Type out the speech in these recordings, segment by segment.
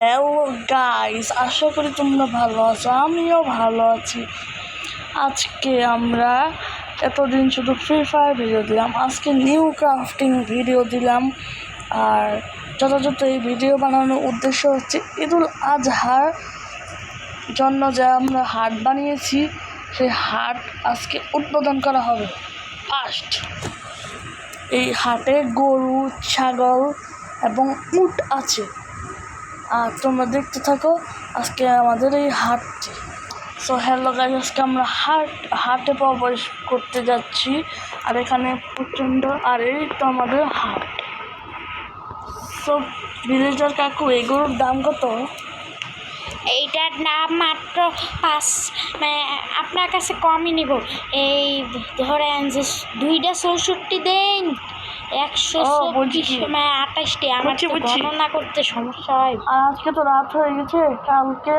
Hello guys, আশা করি তোমরা ভালো আছো। আমিও ভালো আছি। আজকে আমরা এতদিন শুধু ফ্রি ফায়ার ভিডিও দিলাম, আজকে নিউ ক্রাফটিং ভিডিও দিলাম। আর যথাযথ এই ভিডিও বানানোর উদ্দেশ্য হচ্ছে ঈদুল আজহার জন্য যে আমরা হাট বানিয়েছি, সেই হাট আজকে উদ্বোধন করা হবে। ফার্স্ট এই হাটে গরু, ছাগল এবং উট আছে। আর তোমরা দেখতে থাকো আজকে আমাদের এই হাটটি। সো হ্যালো গাইস, আজকে আমরা হাটে প্রবেশ করতে যাচ্ছি। আর এখানে প্রচণ্ড, আর এই তো আমাদের হাট। সো ভিলেজার কাকু, এই গরুর দাম কত? এইটার দাম মাত্র 5, মানে আপনার কাছে কমই নিব। এই ধরেন যে 2টা 64 দেন, 124 মানে 28টি। আমার তো গণনা করতে সমস্যা হয়। আর আজকে তো রাত হয়ে গেছে, কালকে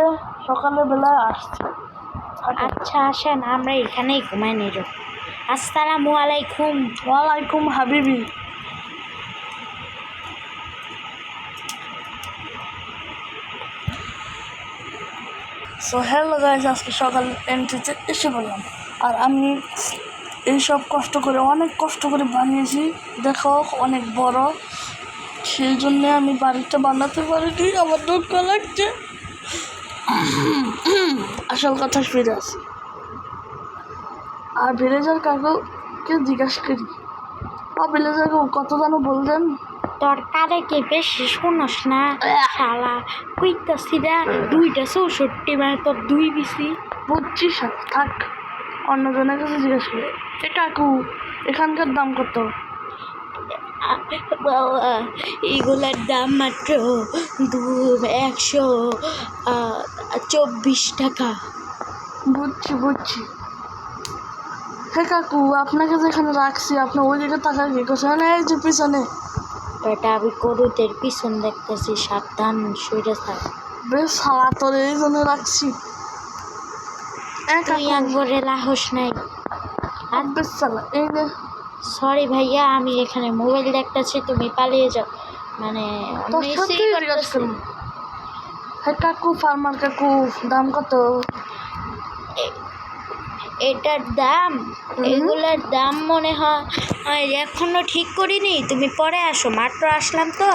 সকালে বেলায় আসছে। আচ্ছা আসেন, আমরা এখানেই ঘুমাই নিব। আসসালামু আলাইকুম। ওয়ালাইকুম হাবিবি। সো হ্যালো গাইস, আজকে সকাল এন্ট্রিতে এসে বললাম। আর আমি এইসব অনেক কষ্ট করে বানিয়েছি। দেখো অনেক বড়, সেই জন্যে আমি বাড়িটা বানাতে পারিনি, আমার দুঃখ লাগছে। আসল কথা ফিরে আসি। আর ভিলেজার কাকুকে জিজ্ঞাসা করি, ভিলেজার কাকু কত জানো বললেন? তোর কারে কি বেশি শুনোস না শালা? কইতাছি না 2টা 64, মানে তোর 2 বেশি। বুঝছি, থাক, অন্যজনের কাছে জিজ্ঞাসা করি। এ কাকু, এখানকার দাম কত? এগুলার দাম মাত্র 124 টাকা। বুঝছি। হ্যাঁ কাকু, আপনাকে যেখানে রাখছি আপনি ওই দিকে টাকা কি করছেন? এই যে পিছনে। বেটা, আমি গরুদের পিছন দেখতেছি, সাবধান সইরে থাক। বেশ সারা তোর এই জন্য রাখছি। তুই একবারে লাহস নাই। আর বেশ চালা এই যে। সরি ভাইয়া, আমি এখানে মোবাইল দেখতেছি, তুমি পালিয়ে যাও। মানে হ্যাঁ কাকু, ফার্মার কাকু, দাম কত? এটার দাম, এগুলার দাম মনে হয় এখনো ঠিক করিনি। তুমি পরে আসো, মাত্র আসলাম তো।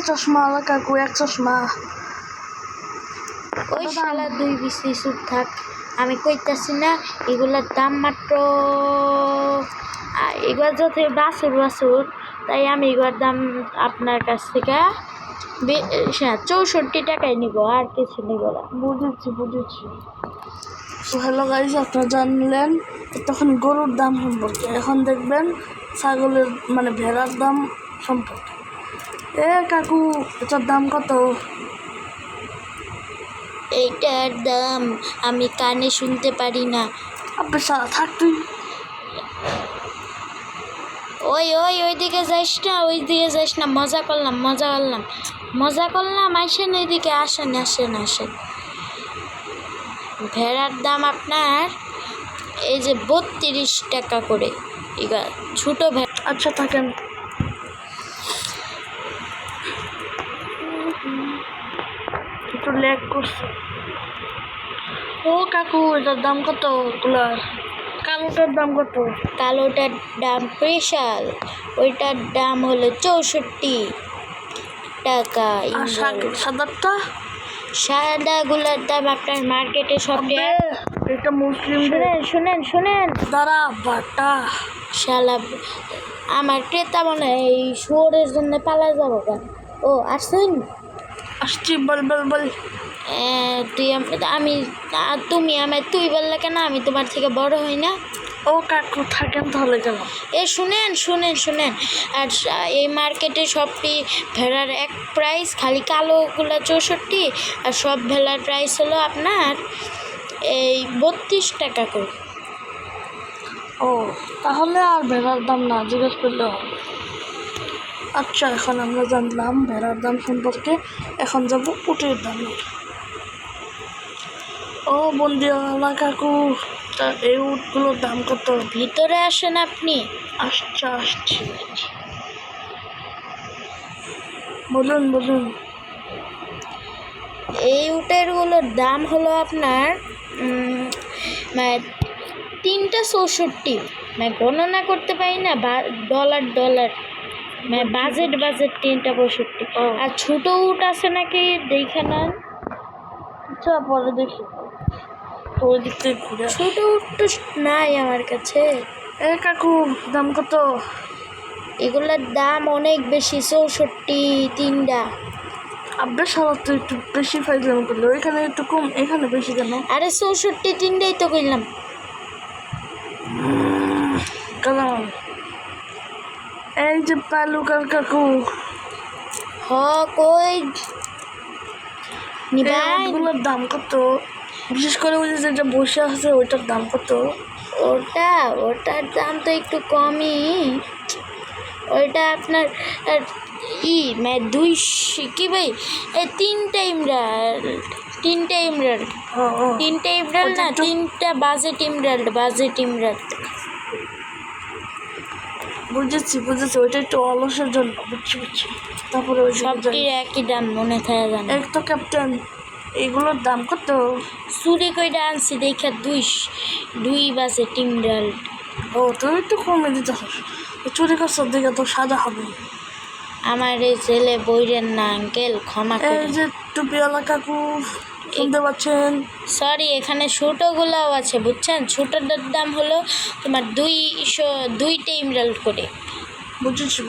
চশমা কাকু, এক চশমা। ওই শালা 2 বেশি, চুপ থাক। আমি কইতাছি না, এগুলার দাম মাত্র, এগুলো যত বাছুর, তাই আমি এগুলোর দাম আপনার কাছ থেকে 64 টাকায় নিব, আর কিছু নিব না। বুঝেছি। তো হ্যালো গাইস, আপনারা জানলেন তখন গরুর দাম সম্পর্কে। এখন দেখবেন ছাগলের মানে ভেড়ার দাম সম্পর্কে। কাকু, এটার দাম কত? এইটার দাম আমি কানে শুনতে পারি না। আপনি থাক তুই। ওইদিকে যাইস না, মজা করলাম। আসেন এইদিকে, আসেন। ভেড়ার দাম আপনার এই যে 32 টাকা করে, এবার ছোটো ভেড়া। আচ্ছা থাকেন। একটু ল্যাগ করছে। ও কাকু, এটার দাম কত? কালোটার দাম কত? কালোটার দাম স্পেশাল, ওইটার দাম হলো 64 টাকা। সাদারটা? সাদাগুলোর দাম আপনার মার্কেটে সব। এটা মুসলিম। শুনেন দাঁড়া বাটা শালা, আমার ক্রেতা মনে হয় এই শুয়োরের জন্য পালা যাবো কেন? ও আসছেন? আসছি, বল। তুমি আমায় তুই বললে কেন? আমি তোমার থেকে বড় হই না? ও কাকু থাকেন তাহলে কেন? শুনেন। আর এই মার্কেটে সবটি ভেড়ার এক প্রাইস, খালি কালোগুলো 64, আর সব ভেড়ার প্রাইস হলো আপনার এই 32 টাকা করে। ও তাহলে আর ভেড়ার দাম না জিজ্ঞেস করলে হবে। আচ্ছা, এখন আমরা জানলাম ভেড়ার দাম সম্পর্কে। এখন যাব উটের দামে। ও বন্দিওয়ালা কাকু, তা এই উটগুলোর দাম কত? ভিতরে আসেন আপনি। আসছি। বলুন। এই উটেরগুলোর দাম হলো আপনার মানে 364, মানে গণনা করতে পারি না, ডলার মানে বাজেট 365। আর ছোট উট আছে নাকি দেখে নেন। আচ্ছা পরে দেখি, তো ওই দিক থেকে ঘুরে আসি। ছোট উট তো নাই আমার কাছে। এ কাকু, দাম কত? এগুলোর দাম অনেক বেশি, 64 তিনটা। আপনার সারা তো একটু বেশি ফাইজলাম করলো, ওইখানে একটু কম, এখানে বেশি কেন? আরে 64 তিনটাই তো করলাম। কালাম, এই যে পালুকার কাকু, কই নিবাই? এগুলোর দাম কত? বিশেষ করে ওই যে যেটা বসে আছে ওইটার দাম কত? ওটার দাম তো একটু কমই। ওইটা আপনার মানে 200 কি ভাই, এই তিনটা ইমরাল্ড না, তিনটা বাজেট ইমরাল্ড। বুঝেছি, ওইটা একটু অলসের জন্য, বুঝছি। তারপরে ওই সবটির একই দাম, মনে থাকে জানো? এক তো ক্যাপ্টেন, এগুলোর দাম কত? চুরি কইটা আনছি দেখা 2 বাজেট ইমরাল্ড। ও, তুমি একটু কমে দিতে হবে, চুরি করছো দিকে তো সাজা হবে। আমার এই ছেলে বইরেন না আঙ্কেল, ক্ষমা এই করে। যে টুপিওয়ালা কাকু, শুনতে পাচ্ছেন? সরি, এখানে ছোটোগুলাও আছে বুঝছেন। ছোটোটার দাম হলো তোমার 2টা ইমরাল্ড করে। বুঝেছি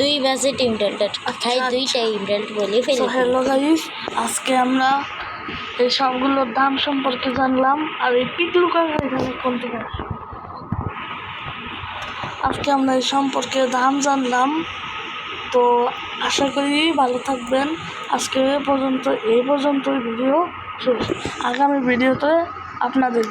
2 বাজেট ইমরাল্ড, খাই 2টা ইমরাল্ড বলে ফেলি। হ্যালো গাইস, আজকে আমরা এই সবগুলোর দাম সম্পর্কে জানলাম। আর এই পিকলু কাকা এখানে কোনটা? আজকে আমরা এই সম্পর্কে দাম জানলাম। তো আশা করি ভালো থাকবেন। আজকে এই পর্যন্তই ভিডিও শেষ। আগামী ভিডিওতে আপনাদের